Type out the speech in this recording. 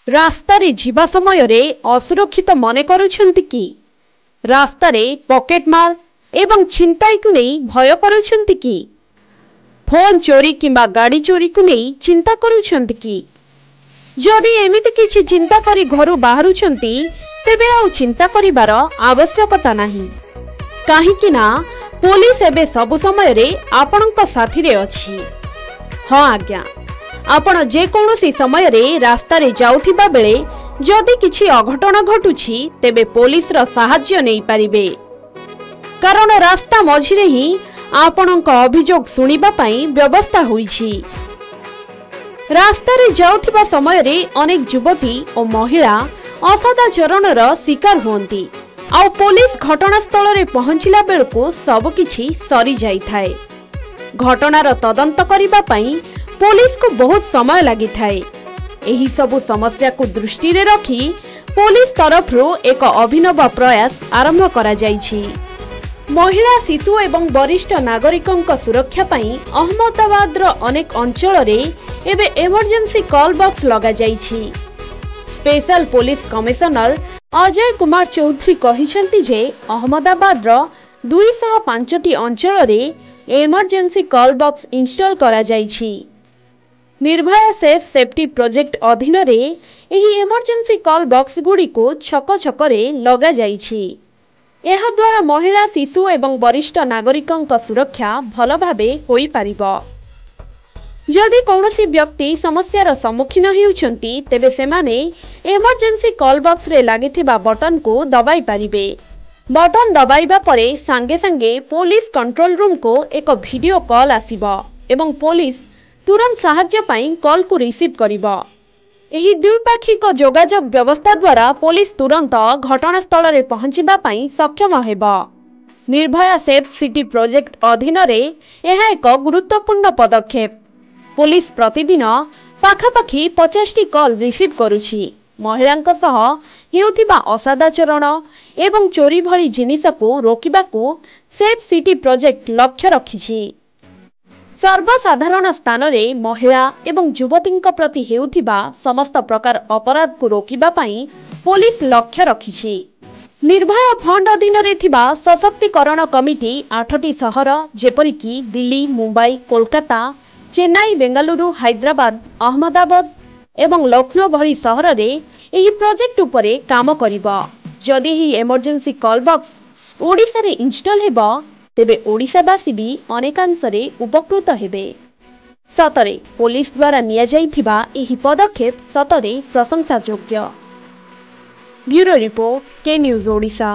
रास्तार जीवा समय असुरक्षित मन करुछंती कि रास्तार पॉकेटमार एवं छिनताई को नहीं भय करुछंती कि फोन चोरी किंबा गाड़ी चोरी को नहीं चिंता करुछंती कि जदि एमिति किछि चिंता करी घरु बाहरुछंती तेबे आउ चिंता करिवार आवश्यकता नाही काहेकि ना पुलिस एबे सब समय रे आपणक साथी रे अछि। हाँ आज्ञा आपण जे कोनोसी समय रे रास्ता रे जाउथिबा बेले जदि किछि अघटन घटुछि तेबे पुलिस रो सहाय्य नै परिबे कारण रास्ता मझिरे ही आपणक अभियोग सुनिबा पई व्यवस्था होईछि। रास्ता रे जाउथिबा समय रे अनेक युवती और महिला असदाचरणर शिकार होती आउ पुलिस घटनास्थल रे पहुंचला बेलको सबकिछि सरी जाई थाए। घटनार तदंत करिबा पई पुलिस को बहुत समय लगी थाए। एही सबु समस्या को दृष्टि रे रखी पुलिस तरफ एक अभिनव प्रयास आरंभ करा जाइछि। महिला शिशु एवं वरिष्ठ नागरिकंक सुरक्षा पई अहमदाबाद रो अनेक अंचल रे एबे इमरजेंसी कॉल बॉक्स लगा जाइछि। Special police commissioner Ajay Kumar Chaudhary कहिसेंति जे अहमदाबाद रो 205टी अंचल रे इमरजेंसी कॉल बॉक्स इंस्टॉल करा जाइछि। निर्भया सेफ सेफ्टी प्रोजेक्ट अधीन रे एही इमरजेंसी कॉल बॉक्स गुडी को छक छक रे लगा जाइछि। एहा द्वारा महिला शिशु एवं वरिष्ठ नागरिकंक सुरक्षा भल भाबे होई पारिबो। जदि कौनसी व्यक्ति समस्यार सम्मुखीन हेउछंती तेबे सेमाने इमरजेंसी कॉल बॉक्स रे लागिथिबा बटन को दबाई पारिबे। बटन दबाइबा परे सांगे सांगे पुलिस कंट्रोल रूम को एक वीडियो कॉल आसीबो एवं पुलिस तुरंत सहायता पाई कॉल को रिसीव करिबो। एही द्विपाक्षिक जोगाजोग व्यवस्था द्वारा पुलिस तुरंत घटनास्थल रे पहुंचिबा पाई सक्षम हेबो। निर्भया सेफ सिटी प्रोजेक्ट अधीन रे एहा एक गुरुत्वपूर्ण पदक्षेप। पुलिस प्रतिदिन पाखापाखि 50टी कॉल रिसीव करुछि। महिलांक सह हेउथिबा असादाचरण एवं चोरी भली जिनिस को रोकिबाकू सेफ सिटी प्रोजेक्ट लक्ष्य रखिछि। सर्वसाधारण स्थान रे महिला एवं युवतींक प्रति हेउथिबा समस्त प्रकार अपराध को रोकिबा पई पुलिस लक्ष्य रखिछि। निर्भया फंड अधीन रे थिबा सशक्तिकरण कमिटी 8टी सहर जेपरिकी दिल्ली, मुंबई, कोलकाता, चेन्नई, बेंगलुरु, हैदराबाद, अहमदाबाद एवं लखनऊ भली सहर रे एही प्रोजेक्ट उपरे काम करिबो। जदि ही इमरजेंसी कॉल बॉक्स ओडिसा रे इंस्टॉल हेबो तेबे ओडिसावासी भी अनेकांश रे उपकृत हेबे। सतरे पुलिस द्वारा निया जाइथिबा एही पदक्षेप सतरे प्रशंसा योग्य। ब्यूरो रिपोर्ट के न्यूज ओडिशा।